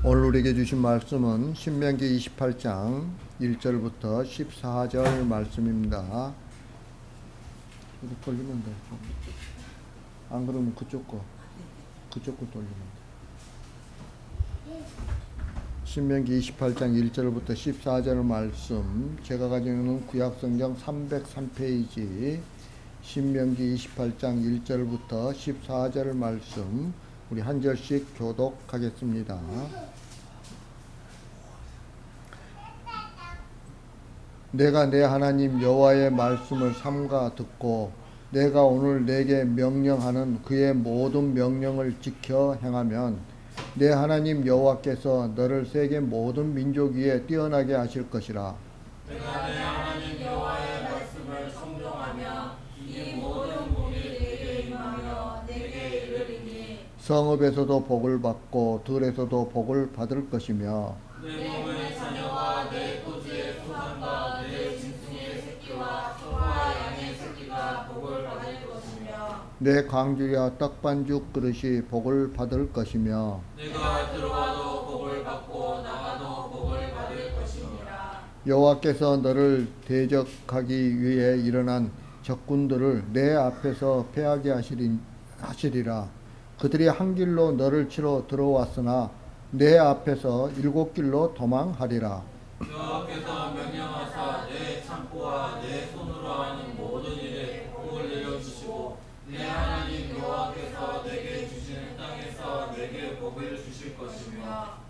오늘 우리에게 주신 말씀은 신명기 28장 1절부터 14절 말씀입니다. 이거 돌리면 돼. 안 그러면 그쪽 거 돌리면 돼. 신명기 28장 1절부터 14절 말씀, 제가 가지고 있는 구약성경 303페이지 신명기 28장 1절부터 14절 말씀, 우리 한 절씩 교독하겠습니다. 내가 내 하나님 여호와의 말씀을 삼가 듣고 내가 오늘 내게 명령하는 그의 모든 명령을 지켜 행하면 내 하나님 여호와께서 너를 세계 모든 민족 위에 뛰어나게 하실 것이라. 내가 내 하나님 여호와의 말씀을 순종하며 이 모든 복이 내게 임하며 내게 이르리니 성읍에서도 복을 받고 들에서도 복을 받을 것이며 내 몸의 자녀와 내 토지의 소산과 내 짐승의 새끼와 소와 양의 새끼가 복을 받을 것이며 내 광주리와 떡반죽 그릇이 복을 받을 것이며 내가 들어와도 복을 받고 나가도 복을 받을 것이니라. 여호와께서 너를 대적하기 위해 일어난 적군들을 내 앞에서 패하게 하시리라. 그들이 한 길로 너를 치러 들어왔으나 내 앞에서 7길로 도망하리라. 여호와께서 명령하사 내 창고와 내 손으로 하는 모든 일에 복을 내려주시고 내 하나님 여호와께서 내게 주시는 땅에서 내게 복을 주실 것이며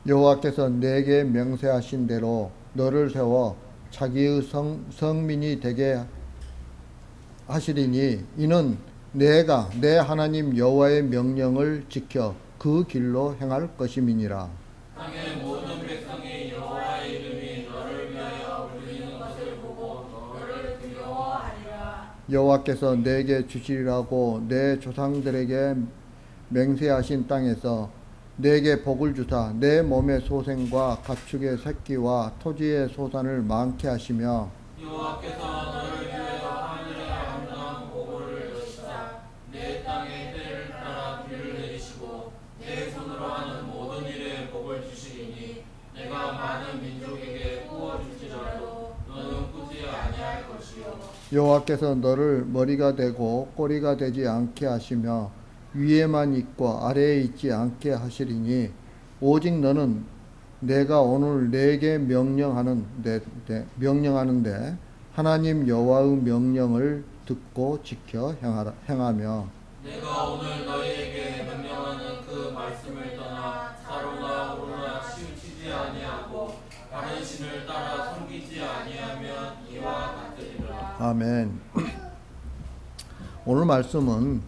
여호와께서 내게 명세하신 대로 너를 세워 자기의 성민이 되게 하시리니 이는 내가 내 하나님 여호와의 명령을 지켜 그 길로 행할 것임이니라. 땅의 모든 백성이 여호와의 이름이 너를 위하여 불리는 것을 보고 너를 두려워하리라. 여호와께서 내게 주시리라고 내 조상들에게 맹세하신 땅에서 내게 복을 주사 내 몸의 소생과 가축의 새끼와 토지의 소산을 많게 하시며 여호와께서 너를 위하여 하늘의 아름다운 보고를 여시사 내 땅의 때를 따라 비를 내리시고 내 손으로 하는 모든 일에 복을 주시리니 내가 많은 민족에게 구워줄지라도 너는 꾸지 아니할 것이요. 여호와께서 너를 머리가 되고 꼬리가 되지 않게 하시며 위에만 있고 아래에 있지 않게 하시리니 오직 너는 내가 오늘 내게 명령하는데 하나님 여호와의 명령을 듣고 지켜 행하며 내가 오늘 너희에게 명령하는 그 말씀을 떠나 사로나 오로나 치우치지 아니하고 다른 신을 따라 섬기지 아니하면 이와 같으리라. 아멘. 오늘 말씀은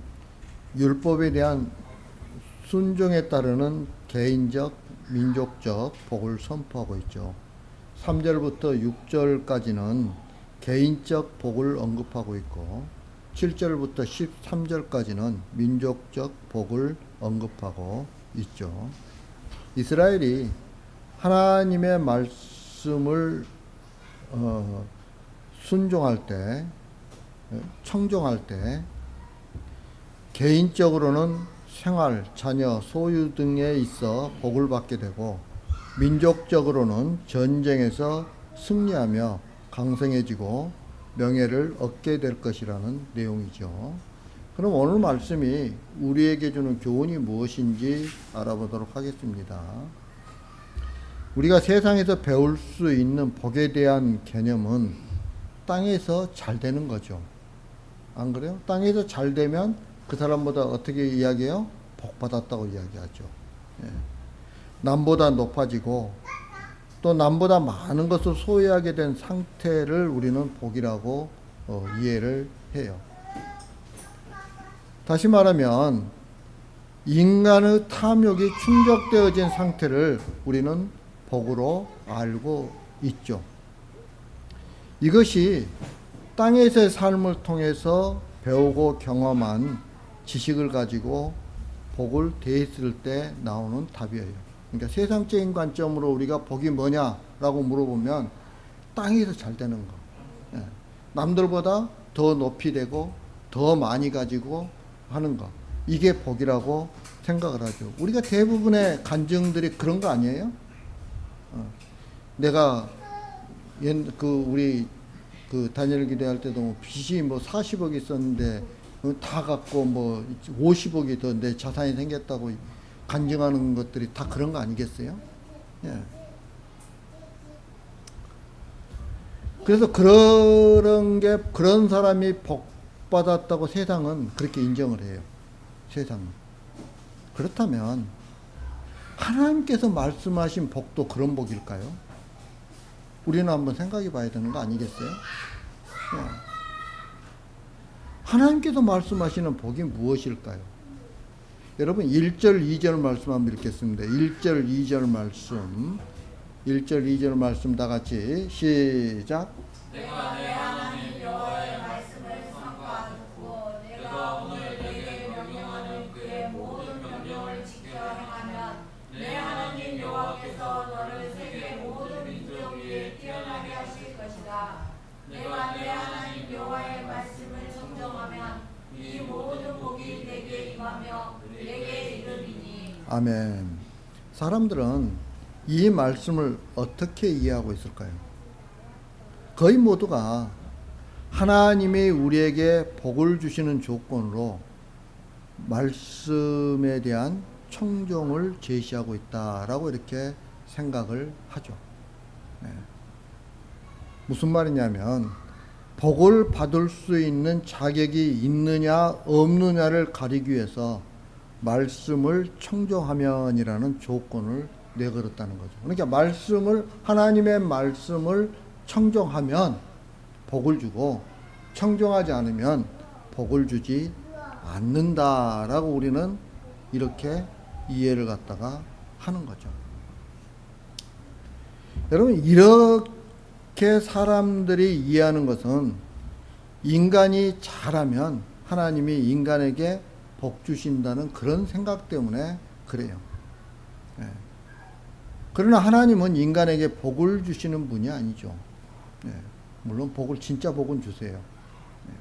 율법에 대한 순종에 따르는 개인적, 민족적 복을 선포하고 있죠. 3절부터 6절까지는 개인적 복을 언급하고 있고 7절부터 13절까지는 민족적 복을 언급하고 있죠. 이스라엘이 하나님의 말씀을 순종할 때, 청종할 때 개인적으로는 생활, 자녀, 소유 등에 있어 복을 받게 되고 민족적으로는 전쟁에서 승리하며 강성해지고 명예를 얻게 될 것이라는 내용이죠. 그럼 오늘 말씀이 우리에게 주는 교훈이 무엇인지 알아보도록 하겠습니다. 우리가 세상에서 배울 수 있는 복에 대한 개념은 땅에서 잘 되는 거죠. 안 그래요? 땅에서 잘 되면 그 사람보다 어떻게 이야기해요? 복 받았다고 이야기하죠. 예. 남보다 높아지고 또 남보다 많은 것을 소유하게 된 상태를 우리는 복이라고 이해를 해요. 다시 말하면 인간의 탐욕이 충족되어진 상태를 우리는 복으로 알고 있죠. 이것이 땅에서의 삶을 통해서 배우고 경험한 지식을 가지고 복을 대했을 때 나오는 답이에요. 그러니까 세상적인 관점으로 우리가 복이 뭐냐라고 물어보면 땅에서 잘 되는 거. 예. 남들보다 더 높이 되고 더 많이 가지고 하는 거. 이게 복이라고 생각을 하죠. 우리가 대부분의 간증들이 그런 거 아니에요? 내가 우리 다니엘 기도할 때도 뭐 빚이 뭐 40억이 있었는데 다 갖고 뭐 50억이 더 내 자산이 생겼다고 간증하는 것들이 다 그런 거 아니겠어요? 예. 그래서 그런 사람이 복 받았다고 세상은 그렇게 인정을 해요. 세상은. 그렇다면 하나님께서 말씀하신 복도 그런 복일까요? 우리는 한번 생각해 봐야 되는 거 아니겠어요? 예. 하나님께서 말씀하시는 복이 무엇일까요? 여러분 1절 2절 말씀 한번 읽겠습니다. 1절 2절 말씀 1절 2절 말씀 다 같이 시작. 내가 내 하나님 여호와의 말씀을 삼가 듣고 내가 오늘 내게 명령하는 그의 모든 명령을 지켜 행하면 내 하나님 여호와께서 너를 세계 모든 민족 위에 뛰어나게 하실 것이다. 내가 내 하나님 여호와의 말씀을 청정하면 이 모든 복이 내게 임하며 내게 이르리니. 아멘. 사람들은 이 말씀을 어떻게 이해하고 있을까요? 거의 모두가 하나님이 우리에게 복을 주시는 조건으로 말씀에 대한 청종을 제시하고 있다라고 이렇게 생각을 하죠. 네. 무슨 말이냐면 복을 받을 수 있는 자격이 있느냐 없느냐를 가리기 위해서 말씀을 청종하면이라는 조건을 내걸었다는 거죠. 그러니까 하나님의 말씀을 청종하면 복을 주고 청종하지 않으면 복을 주지 않는다라고 우리는 이렇게 이해를 갖다가 하는 거죠. 여러분 이렇게 사람들이 이해하는 것은 인간이 잘하면 하나님이 인간에게 복 주신다는 그런 생각 때문에 그래요. 네. 그러나 하나님은 인간에게 복을 주시는 분이 아니죠. 네. 물론 진짜 복은 주세요. 네.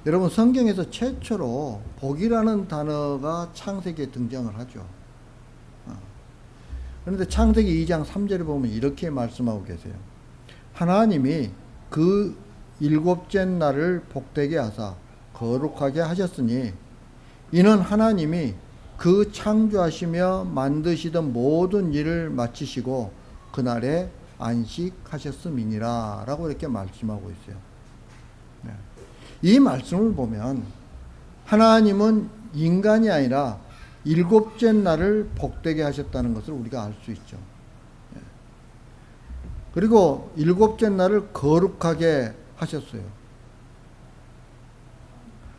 여러분 성경에서 최초로 복이라는 단어가 창세기에 등장을 하죠. 그런데 창세기 2장 3절에 보면 이렇게 말씀하고 계세요. 하나님이 그 일곱째 날을 복되게 하사 거룩하게 하셨으니 이는 하나님이 그 창조하시며 만드시던 모든 일을 마치시고 그날에 안식하셨음이니라 라고 이렇게 말씀하고 있어요. 네. 이 말씀을 보면 하나님은 인간이 아니라 일곱째 날을 복되게 하셨다는 것을 우리가 알 수 있죠. 네. 그리고 일곱째 날을 거룩하게 하셨어요.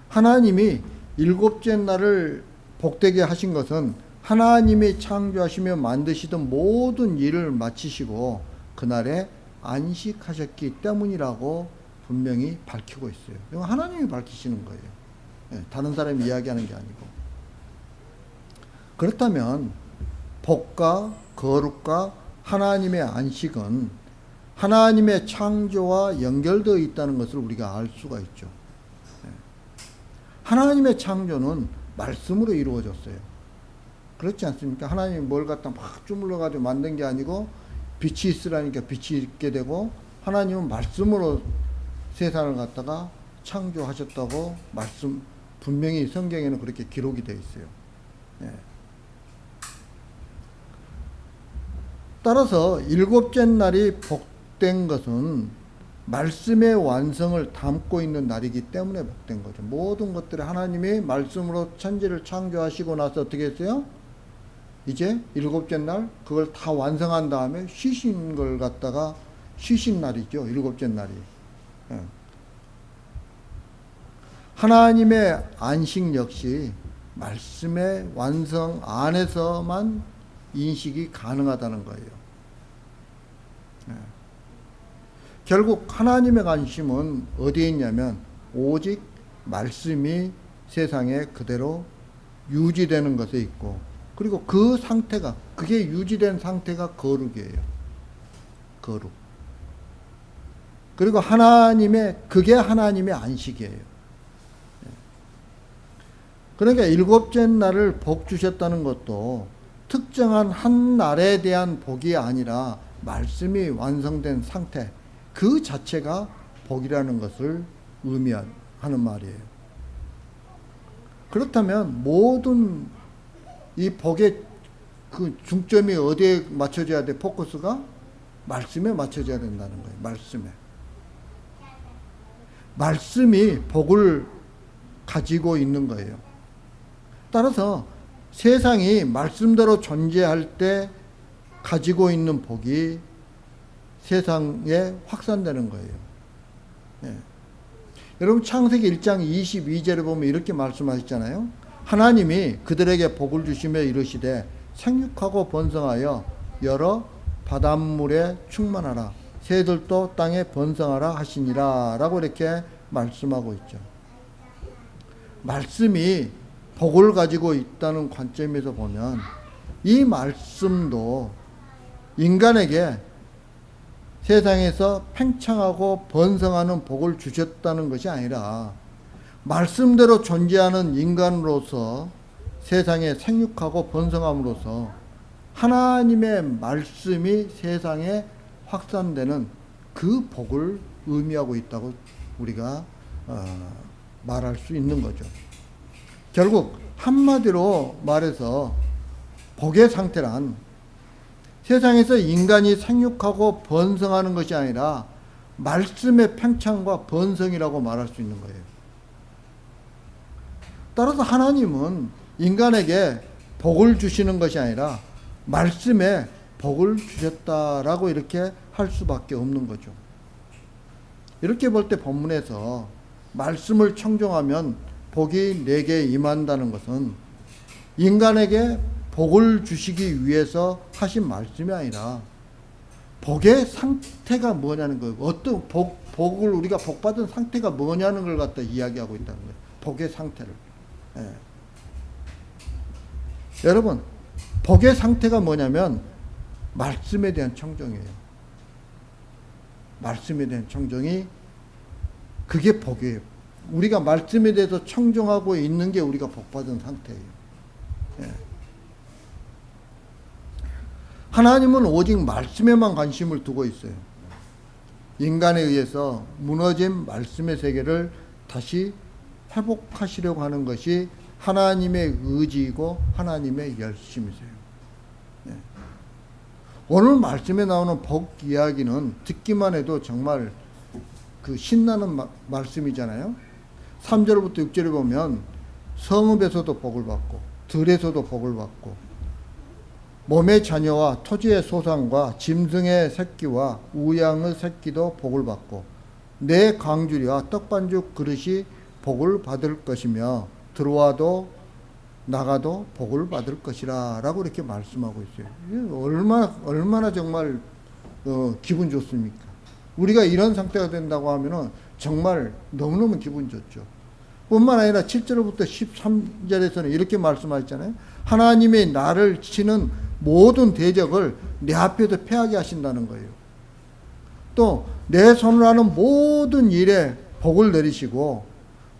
하나님이 일곱째 날을 복되게 하신 것은 하나님이 창조하시며 만드시던 모든 일을 마치시고 그날에 안식하셨기 때문이라고 분명히 밝히고 있어요. 이건 하나님이 밝히시는 거예요. 네, 다른 사람이 이야기하는 게 아니고. 그렇다면 복과 거룩과 하나님의 안식은 하나님의 창조와 연결되어 있다는 것을 우리가 알 수가 있죠. 네. 하나님의 창조는 말씀으로 이루어졌어요. 그렇지 않습니까? 하나님이 뭘 갖다 막 주물러가지고 만든 게 아니고 빛이 있으라니까 빛이 있게 되고 하나님은 말씀으로 세상을 갖다가 창조하셨다고 분명히 성경에는 그렇게 기록이 되어 있어요. 네. 따라서 일곱째 날이 복된 것은 말씀의 완성을 담고 있는 날이기 때문에 복된 거죠. 모든 것들을 하나님이 말씀으로 천지를 창조하시고 나서 어떻게 했어요? 이제 일곱째 날 그걸 다 완성한 다음에 쉬신 걸 갖다가 쉬신 날이죠. 일곱째 날이. 예. 하나님의 안식 역시 말씀의 완성 안에서만 인식이 가능하다는 거예요. 예. 결국 하나님의 관심은 어디에 있냐면 오직 말씀이 세상에 그대로 유지되는 것에 있고 그리고 그게 유지된 상태가 거룩이에요. 거룩. 그리고 그게 하나님의 안식이에요. 그러니까 일곱째 날을 복 주셨다는 것도 특정한 한 날에 대한 복이 아니라 말씀이 완성된 상태 그 자체가 복이라는 것을 의미하는 말이에요. 그렇다면 모든 이 복의 그 중점이 어디에 맞춰져야 돼? 포커스가 말씀에 맞춰져야 된다는 거예요. 말씀에. 말씀이 복을 가지고 있는 거예요. 따라서 세상이 말씀대로 존재할 때 가지고 있는 복이 세상에 확산되는 거예요. 예. 여러분 창세기 1장 22절에 보면 이렇게 말씀하셨잖아요. 하나님이 그들에게 복을 주시며 이르시되 생육하고 번성하여 여러 바닷물에 충만하라 새들도 땅에 번성하라 하시니라 라고 이렇게 말씀하고 있죠. 말씀이 복을 가지고 있다는 관점에서 보면 이 말씀도 인간에게 세상에서 팽창하고 번성하는 복을 주셨다는 것이 아니라 말씀대로 존재하는 인간으로서 세상에 생육하고 번성함으로써 하나님의 말씀이 세상에 확산되는 그 복을 의미하고 있다고 우리가 말할 수 있는 거죠. 결국 한마디로 말해서 복의 상태란 세상에서 인간이 생육하고 번성하는 것이 아니라 말씀의 팽창과 번성이라고 말할 수 있는 거예요. 따라서 하나님은 인간에게 복을 주시는 것이 아니라 말씀에 복을 주셨다라고 이렇게 할 수밖에 없는 거죠. 이렇게 볼 때 본문에서 말씀을 청종하면 복이 내게 임한다는 것은 인간에게 복을 주시기 위해서 하신 말씀이 아니라 복의 상태가 뭐냐는 거예요. 어떤 복을 우리가 복받은 상태가 뭐냐는 걸 갖다 이야기하고 있다는 거예요. 복의 상태를. 예. 여러분, 복의 상태가 뭐냐면 말씀에 대한 청정이에요. 말씀에 대한 청정이 그게 복이에요. 우리가 말씀에 대해서 청정하고 있는 게 우리가 복받은 상태예요. 예. 하나님은 오직 말씀에만 관심을 두고 있어요. 인간에 의해서 무너진 말씀의 세계를 다시 회복하시려고 하는 것이 하나님의 의지이고 하나님의 열심이세요. 예. 오늘 말씀에 나오는 복 이야기는 듣기만 해도 정말 그 신나는 말씀이잖아요. 3절부터 6절에 보면 성읍에서도 복을 받고 들에서도 복을 받고 몸의 자녀와 토지의 소산과 짐승의 새끼와 우양의 새끼도 복을 받고 내 광주리와 떡반죽 그릇이 복을 받을 것이며 들어와도 나가도 복을 받을 것이라 라고 이렇게 말씀하고 있어요. 얼마나 정말 기분 좋습니까? 우리가 이런 상태가 된다고 하면은 정말 너무너무 기분 좋죠. 뿐만 아니라 7절부터 13절에서는 이렇게 말씀하셨잖아요. 하나님이 나를 치는 모든 대적을 내 앞에서 패하게 하신다는 거예요. 또 내 손을 하는 모든 일에 복을 내리시고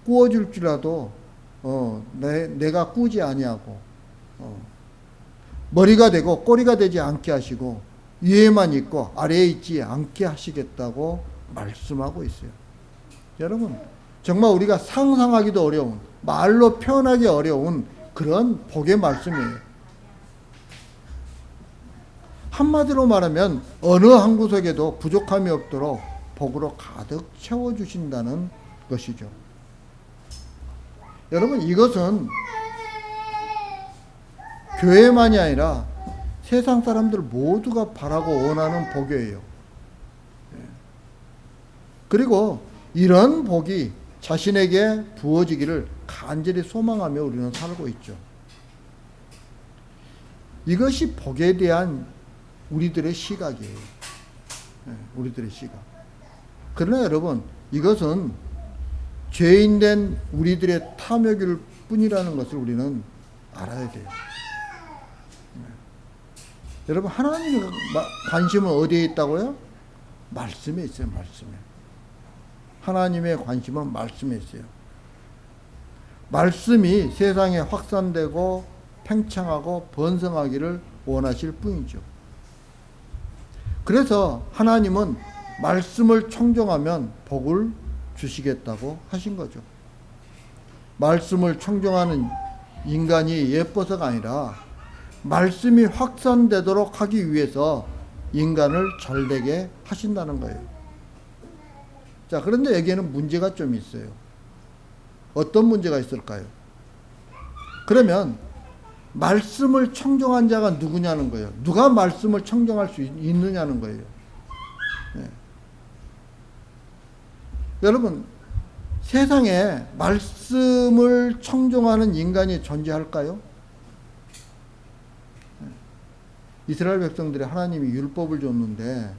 꾸어줄지라도 내가 꾸지 아니하고 머리가 되고 꼬리가 되지 않게 하시고 위에만 있고 아래에 있지 않게 하시겠다고 말씀하고 있어요. 여러분 정말 우리가 상상하기도 어려운 말로 표현하기 어려운 그런 복의 말씀이에요. 한마디로 말하면 어느 한 구석에도 부족함이 없도록 복으로 가득 채워주신다는 것이죠. 여러분 이것은 교회만이 아니라 세상 사람들 모두가 바라고 원하는 복이에요. 그리고 이런 복이 자신에게 부어지기를 간절히 소망하며 우리는 살고 있죠. 이것이 복에 대한 우리들의 시각이에요. 우리들의 시각. 그러나 여러분 이것은 죄인된 우리들의 탐욕일 뿐이라는 것을 우리는 알아야 돼요. 여러분 하나님의 관심은 어디에 있다고요? 말씀에 있어요. 말씀에. 하나님의 관심은 말씀에 있어요. 말씀이 세상에 확산되고 팽창하고 번성하기를 원하실 뿐이죠. 그래서 하나님은 말씀을 청종하면 복을 주시겠다고 하신 거죠. 말씀을 청종하는 인간이 예뻐서가 아니라 말씀이 확산되도록 하기 위해서 인간을 잘되게 하신다는 거예요. 자, 그런데 여기에는 문제가 좀 있어요. 어떤 문제가 있을까요? 그러면 말씀을 청종한 자가 누구냐는 거예요. 누가 말씀을 청종할 수 있느냐는 거예요. 네. 여러분, 세상에 말씀을 청종하는 인간이 존재할까요? 네. 이스라엘 백성들이 하나님이 율법을 줬는데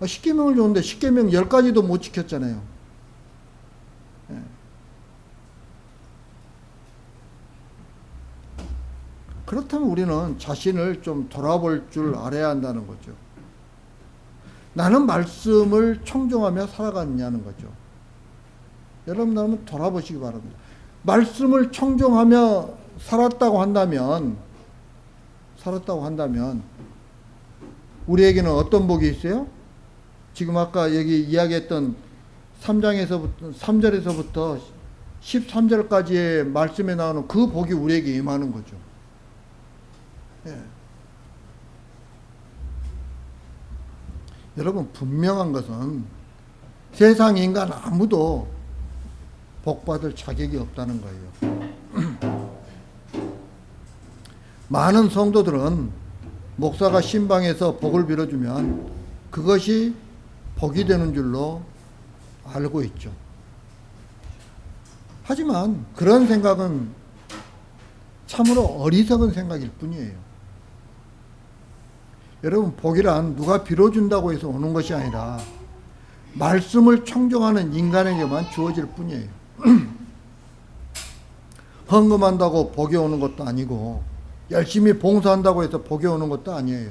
십계명을 줬는데 십계명 10가지도 못 지켰잖아요. 네. 그렇다면 우리는 자신을 좀 돌아볼 줄 알아야 한다는 거죠. 나는 말씀을 청종하며 살아가느냐는 거죠. 여러분 한번 돌아보시기 바랍니다. 말씀을 청종하며 살았다고 한다면 우리에게는 어떤 복이 있어요? 지금 아까 여기 이야기했던 3절에서부터 13절까지의 말씀에 나오는 그 복이 우리에게 임하는 거죠. 예. 여러분, 분명한 것은 세상 인간 아무도 복받을 자격이 없다는 거예요. 많은 성도들은 목사가 신방에서 복을 빌어주면 그것이 복이 되는 줄로 알고 있죠. 하지만 그런 생각은 참으로 어리석은 생각일 뿐이에요. 여러분, 복이란 누가 빌어준다고 해서 오는 것이 아니라 말씀을 청종하는 인간에게만 주어질 뿐이에요. 헌금한다고 복이 오는 것도 아니고 열심히 봉사한다고 해서 복이 오는 것도 아니에요.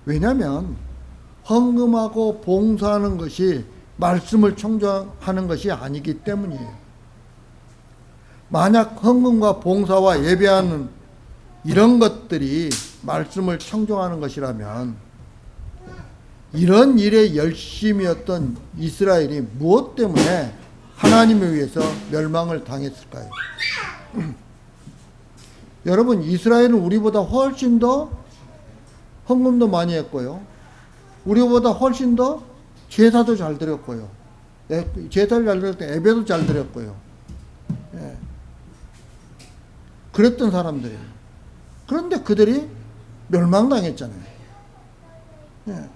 왜냐하면 헌금하고 봉사하는 것이 말씀을 청종하는 것이 아니기 때문이에요. 만약 헌금과 봉사와 예배하는 이런 것들이 말씀을 청종하는 것이라면 이런 일에 열심이었던 이스라엘이 무엇 때문에 하나님에 의해서 멸망을 당했을까요? 여러분, 이스라엘은 우리보다 훨씬 더 헌금도 많이 했고요. 우리보다 훨씬 더 제사도 잘 드렸고요. 제사를 잘 드릴 때 예배도 잘 드렸고요. 예. 그랬던 사람들이에요. 그런데 그들이 멸망당했잖아요. 예.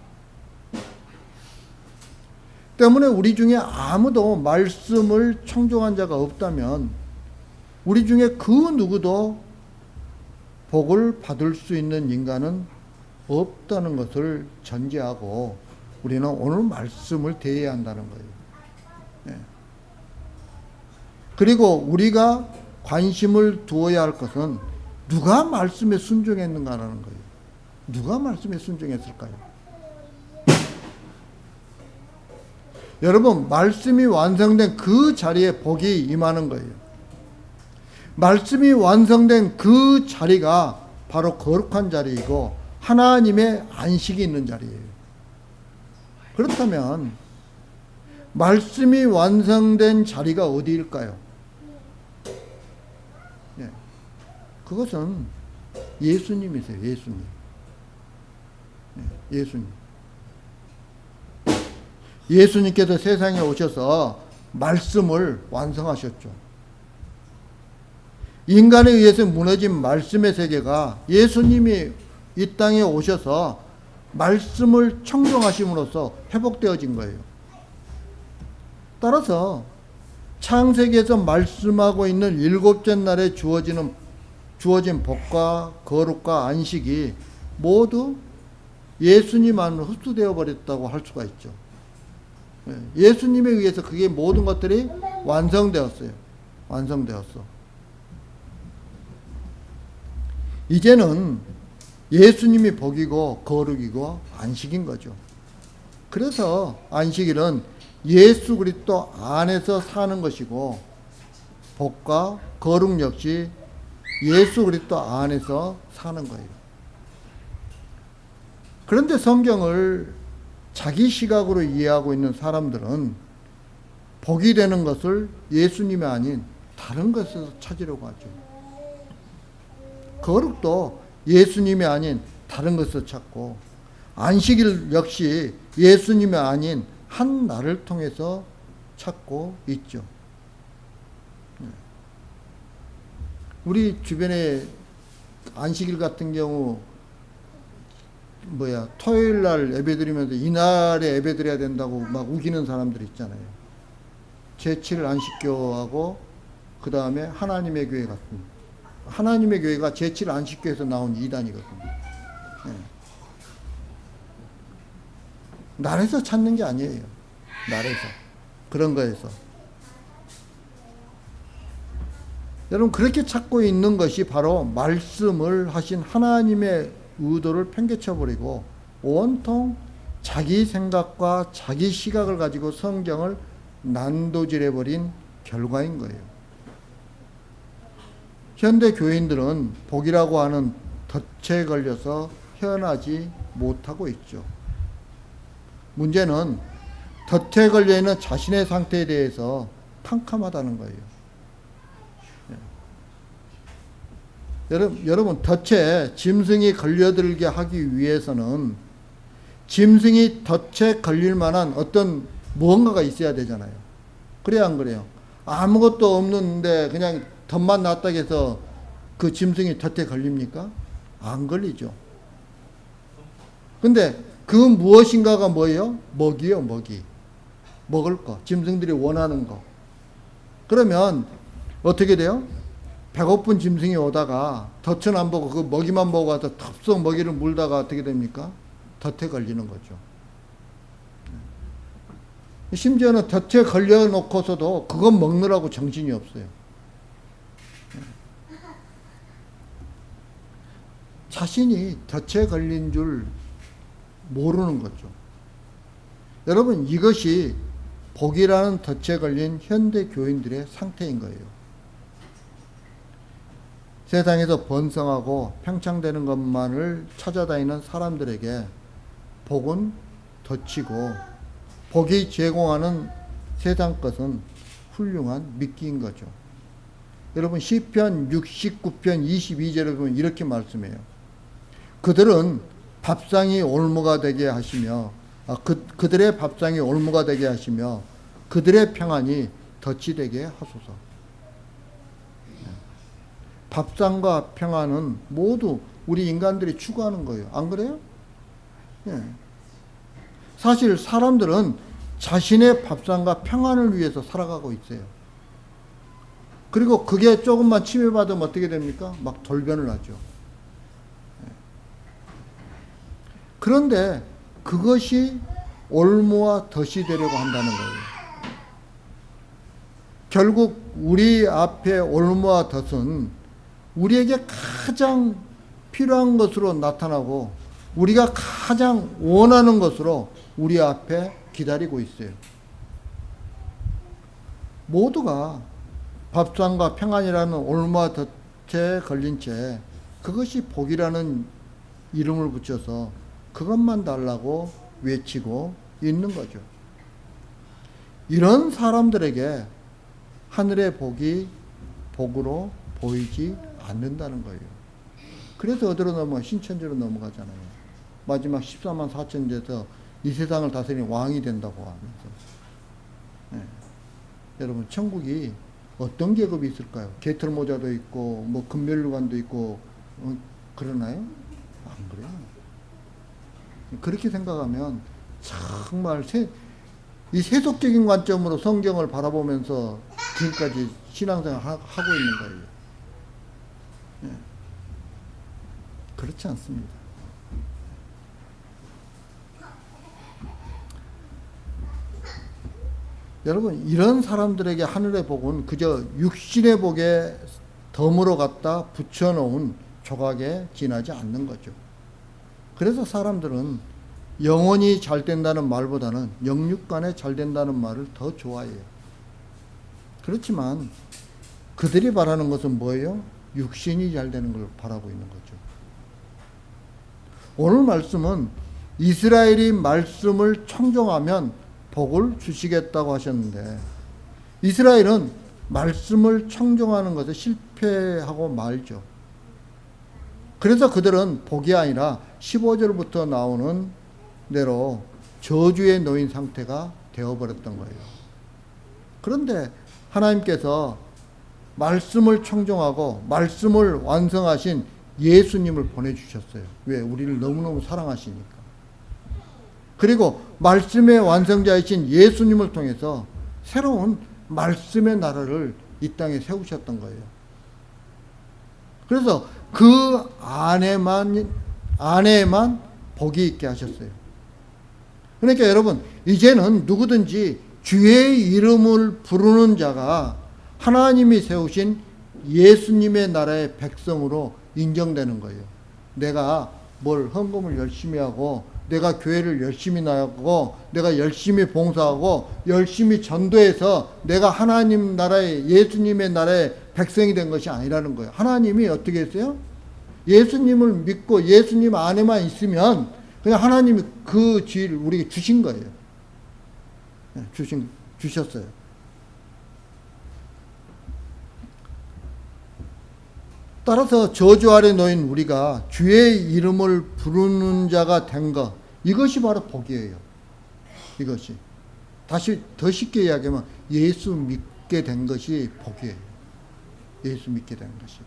때문에 우리 중에 아무도 말씀을 청종한 자가 없다면 우리 중에 그 누구도 복을 받을 수 있는 인간은 없다는 것을 전제하고 우리는 오늘 말씀을 대해야 한다는 거예요. 예. 그리고 우리가 관심을 두어야 할 것은 누가 말씀에 순종했는가라는 거예요. 누가 말씀에 순종했을까요? 여러분, 말씀이 완성된 그 자리에 복이 임하는 거예요. 말씀이 완성된 그 자리가 바로 거룩한 자리이고 하나님의 안식이 있는 자리예요. 그렇다면 말씀이 완성된 자리가 어디일까요? 예. 그것은 예수님이세요. 예수님. 예. 예수님. 예수님께서 세상에 오셔서 말씀을 완성하셨죠. 인간에 의해서 무너진 말씀의 세계가 예수님이 이 땅에 오셔서 말씀을 청종하심으로써 회복되어진 거예요. 따라서 창세기에서 말씀하고 있는 일곱째 날에 주어진 복과 거룩과 안식이 모두 예수님 안으로 흡수되어 버렸다고 할 수가 있죠. 예수님에 의해서 그게 모든 것들이 완성되었어요. 완성되었어. 이제는 예수님이 복이고 거룩이고 안식인 거죠. 그래서 안식일은 예수 그리스도 안에서 사는 것이고 복과 거룩 역시 예수 그리스도 안에서 사는 거예요. 그런데 성경을 자기 시각으로 이해하고 있는 사람들은 복이 되는 것을 예수님이 아닌 다른 것에서 찾으려고 하죠. 거룩도 예수님이 아닌 다른 것을 찾고, 안식일 역시 예수님이 아닌 한 날을 통해서 찾고 있죠. 우리 주변에 안식일 같은 경우 토요일 날 예배드리면서 이날에 예배드려야 된다고 막 우기는 사람들 있잖아요. 제7 안식교하고 그 다음에 하나님의 교회 같은, 하나님의 교회가 제7 안식교에서 나온 이단이거든요. 네. 날에서 찾는 게 아니에요. 날에서. 그런 거에서. 여러분, 그렇게 찾고 있는 것이 바로 말씀을 하신 하나님의 의도를 팽개쳐버리고 온통 자기 생각과 자기 시각을 가지고 성경을 난도질해버린 결과인 거예요. 현대 교인들은 복이라고 하는 덫에 걸려서 헤어나지 못하고 있죠. 문제는 덫에 걸려있는 자신의 상태에 대해서 캄캄하다는 거예요. 여러분, 덫에 짐승이 걸려들게 하기 위해서는 짐승이 덫에 걸릴 만한 어떤 무언가가 있어야 되잖아요. 그래야 안 그래요? 아무것도 없는데 그냥 덫만 놨다고 해서 그 짐승이 덫에 걸립니까? 안 걸리죠. 근데 그 무엇인가가 뭐예요? 먹이요, 먹이. 먹을 거. 짐승들이 원하는 거. 그러면 어떻게 돼요? 배고픈 짐승이 오다가 덫은 안 보고 그 먹이만 보고 와서 덥석 먹이를 물다가 어떻게 됩니까? 덫에 걸리는 거죠. 심지어는 덫에 걸려놓고서도 그건 먹느라고 정신이 없어요. 자신이 덫에 걸린 줄 모르는 거죠. 여러분, 이것이 복이라는 덫에 걸린 현대 교인들의 상태인 거예요. 세상에서 번성하고 팽창되는 것만을 찾아다니는 사람들에게 복은 덫이고, 복이 제공하는 세상 것은 훌륭한 미끼인 거죠. 여러분, 시편 69편 22절에 보면 이렇게 말씀해요. 그들은 밥상이 올무가 되게 하시며, 그들의 밥상이 올무가 되게 하시며 그들의 평안이 덫이 되게 하소서. 밥상과 평안은 모두 우리 인간들이 추구하는 거예요. 안 그래요? 예. 사실 사람들은 자신의 밥상과 평안을 위해서 살아가고 있어요. 그리고 그게 조금만 침해받으면 어떻게 됩니까? 막 돌변을 하죠. 예. 그런데 그것이 올무와 덫이 되려고 한다는 거예요. 결국 우리 앞에 올무와 덫은 우리에게 가장 필요한 것으로 나타나고 우리가 가장 원하는 것으로 우리 앞에 기다리고 있어요. 모두가 밥상과 평안이라는 올무와 덫에 걸린 채 그것이 복이라는 이름을 붙여서 그것만 달라고 외치고 있는 거죠. 이런 사람들에게 하늘의 복이 복으로 보이지 않는다는 거예요. 그래서 어디로 신천지로 넘어가잖아요. 마지막 14만 4천 돼서 이 세상을 다스리는 왕이 된다고 하면서. 네. 여러분, 천국이 어떤 계급이 있을까요? 개털모자도 있고 뭐 금면류관도 있고 그러나요? 안 그래요. 그렇게 생각하면 정말 이 세속적인 관점으로 성경을 바라보면서 지금까지 신앙생활 하고 있는 거예요. 네. 그렇지 않습니다. 여러분, 이런 사람들에게 하늘의 복은 그저 육신의 복에 덤으로 갖다 붙여놓은 조각에 지나지 않는 거죠. 그래서 사람들은 영혼이 잘 된다는 말보다는 영육간에 잘 된다는 말을 더 좋아해요. 그렇지만 그들이 바라는 것은 뭐예요? 육신이 잘 되는 걸 바라고 있는 거죠. 오늘 말씀은 이스라엘이 말씀을 청종하면 복을 주시겠다고 하셨는데, 이스라엘은 말씀을 청종하는 것에 실패하고 말죠. 그래서 그들은 복이 아니라 15절부터 나오는 대로 저주에 놓인 상태가 되어버렸던 거예요. 그런데 하나님께서 말씀을 청종하고 말씀을 완성하신 예수님을 보내주셨어요. 왜? 우리를 너무너무 사랑하시니까. 그리고 말씀의 완성자이신 예수님을 통해서 새로운 말씀의 나라를 이 땅에 세우셨던 거예요. 그래서 그 안에만 복이 있게 하셨어요. 그러니까 여러분, 이제는 누구든지 주의 이름을 부르는 자가 하나님이 세우신 예수님의 나라의 백성으로 인정되는 거예요. 내가 뭘 헌금을 열심히 하고, 내가 교회를 열심히 나가고, 내가 열심히 봉사하고, 열심히 전도해서 내가 하나님 나라의, 예수님의 나라의 백성이 된 것이 아니라는 거예요. 하나님이 어떻게 했어요? 예수님을 믿고 예수님 안에만 있으면 그냥 하나님이 그 지위를 우리에게 주신 거예요. 주셨어요. 따라서 저주 아래 놓인 우리가 주의 이름을 부르는 자가 된 것, 이것이 바로 복이에요. 이것이. 다시 더 쉽게 이야기하면 예수 믿게 된 것이 복이에요. 예수 믿게 된 것이.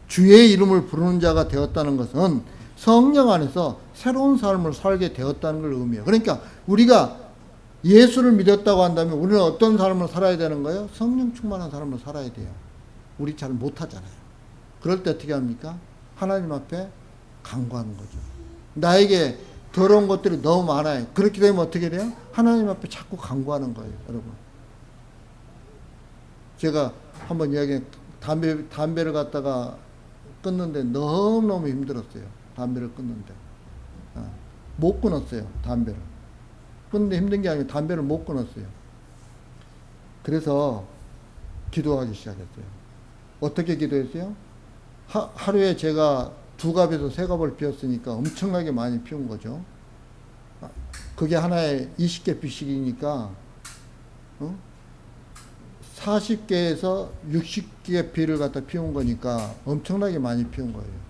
주의 이름을 부르는 자가 되었다는 것은 성령 안에서 새로운 삶을 살게 되었다는 걸 의미해요. 그러니까 우리가 예수를 믿었다고 한다면 우리는 어떤 삶을 살아야 되는 거예요? 성령 충만한 삶을 살아야 돼요. 우리 잘 못하잖아요. 그럴 때 어떻게 합니까? 하나님 앞에 간구하는 거죠. 나에게 더러운 것들이 너무 많아요. 그렇게 되면 어떻게 돼요? 하나님 앞에 자꾸 간구하는 거예요, 여러분. 제가 한번 이야기, 담배를 갖다가 끊는데 너무너무 힘들었어요. 담배를 끊는데. 못 끊었어요, 담배를. 끊는데 힘든 게 아니고 담배를 못 끊었어요. 그래서 기도하기 시작했어요. 어떻게 기도했어요? 하루에 제가 2갑에서 3갑을 피웠으니까 엄청나게 많이 피운 거죠. 그게 하나에 20개 피씩이니까 40개에서 60개 피를 갖다 피운 거니까 엄청나게 많이 피운 거예요.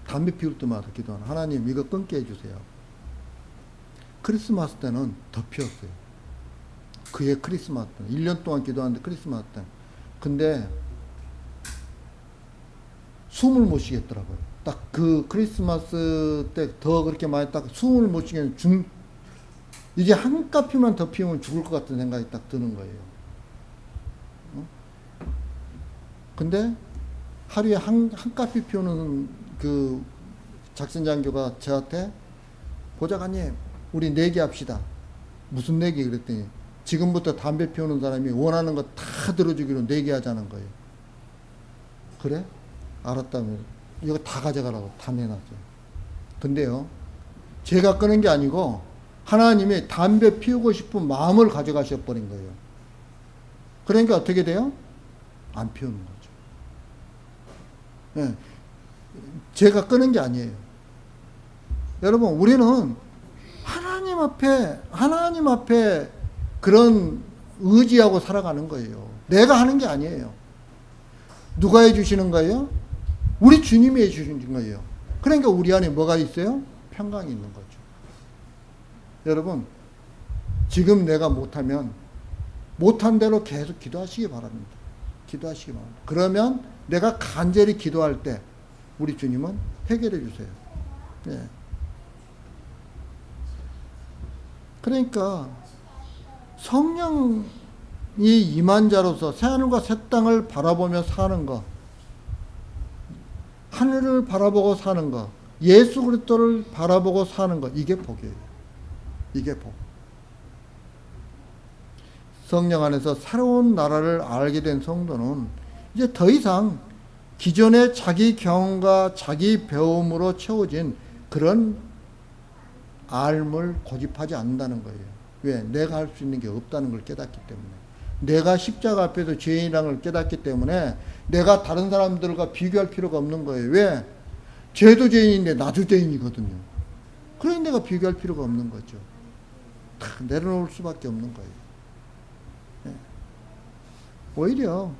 담배 피울 때마다 기도하는, 하나님 이거 끊게 해주세요. 크리스마스 때는 더 피웠어요. 그해 크리스마스 때 1년 동안 기도하는데 크리스마스 때. 근데 숨을 못 쉬겠더라고요. 딱 그 크리스마스 때 더 그렇게 많이 딱 숨을 못 쉬겠는 이제 한 카피만 더 피우면 죽을 것 같은 생각이 딱 드는 거예요. 근데 하루에 한 카피 피우는 그 작선장교가 저한테, 보좌관님 우리 내기 합시다. 무슨 내기? 그랬더니 지금부터 담배 피우는 사람이 원하는 거 다 들어주기로 내기하자는 거예요. 그래? 알았다면 이거 다 가져가라고 다 내놨어요. 근데요, 제가 끊은 게 아니고 하나님이 담배 피우고 싶은 마음을 가져가셔 버린 거예요. 그러니까 어떻게 돼요? 안 피우는 거죠. 네. 제가 끊은 게 아니에요. 여러분, 우리는 하나님 앞에 그런 의지하고 살아가는 거예요. 내가 하는 게 아니에요. 누가 해주시는 거예요? 우리 주님이 해주시는 거예요. 그러니까 우리 안에 뭐가 있어요? 평강이 있는 거죠. 여러분, 지금 내가 못하면 못한 대로 계속 기도하시기 바랍니다. 기도하시기 바랍니다. 그러면 내가 간절히 기도할 때 우리 주님은 해결해 주세요. 네. 그러니까 성령이 임한 자로서 새하늘과 새 땅을 바라보며 사는 것, 하늘을 바라보고 사는 것, 예수 그리스도를 바라보고 사는 것, 이게 복이에요. 이게 복. 성령 안에서 새로운 나라를 알게 된 성도는 이제 더 이상 기존의 자기 경험과 자기 배움으로 채워진 그런 알을 고집하지 않는다는 거예요. 왜? 내가 할 수 있는 게 없다는 걸 깨닫기 때문에. 내가 십자가 앞에서 죄인이라는 걸 깨닫기 때문에 내가 다른 사람들과 비교할 필요가 없는 거예요. 왜? 쟤도 죄인인데 나도 죄인이거든요. 그러니 내가 비교할 필요가 없는 거죠. 다 내려놓을 수밖에 없는 거예요. 네. 오히려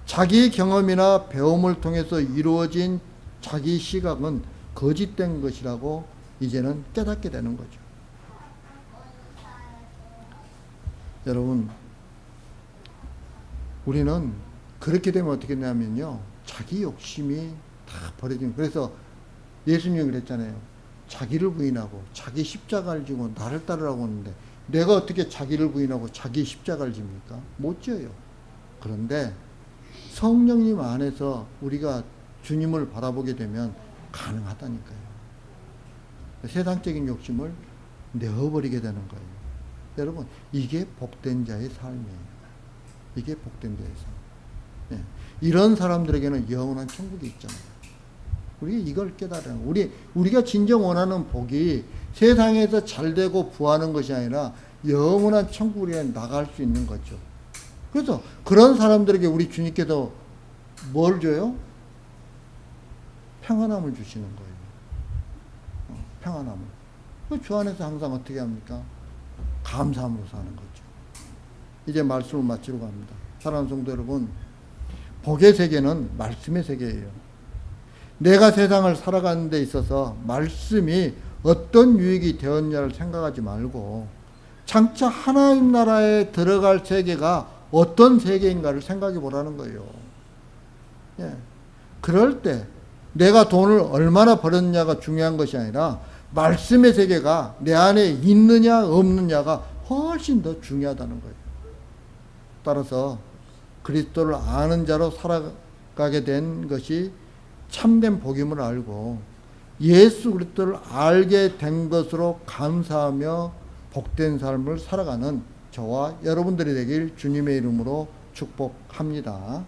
자기 경험이나 배움을 통해서 이루어진 자기 시각은 거짓된 것이라고 이제는 깨닫게 되는 거죠. 여러분, 우리는 그렇게 되면 어떻게 되냐면요, 자기 욕심이 다 버려지는. 그래서 예수님이 그랬잖아요. 자기를 부인하고 자기 십자가를 지고 나를 따르라고 하는데 내가 어떻게 자기를 부인하고 자기 십자가를 집니까? 못 져요. 그런데 성령님 안에서 우리가 주님을 바라보게 되면 가능하다니까요. 세상적인 욕심을 내어버리게 되는 거예요. 여러분, 이게 복된 자의 삶이에요. 이게 복된 자의 삶. 네. 이런 사람들에게는 영원한 천국이 있잖아요. 우리가 이걸 깨달아요. 우리가 진정 원하는 복이 세상에서 잘되고 부하는 것이 아니라 영원한 천국에 나갈 수 있는 거죠. 그래서 그런 사람들에게 우리 주님께서 뭘 줘요? 평안함을 주시는 거예요. 평안함을. 주 안에서 항상 어떻게 합니까? 감사함으로 사는 거죠. 이제 말씀을 마치려고 합니다. 사랑하는 성도 여러분, 복의 세계는 말씀의 세계예요. 내가 세상을 살아가는 데 있어서 말씀이 어떤 유익이 되었냐를 생각하지 말고 장차 하나님 나라에 들어갈 세계가 어떤 세계인가를 생각해 보라는 거예요. 예. 그럴 때 내가 돈을 얼마나 벌었냐가 중요한 것이 아니라 말씀의 세계가 내 안에 있느냐 없느냐가 훨씬 더 중요하다는 거예요. 따라서 그리스도를 아는 자로 살아가게 된 것이 참된 복임을 알고 예수 그리스도를 알게 된 것으로 감사하며 복된 삶을 살아가는 저와 여러분들이 되길 주님의 이름으로 축복합니다.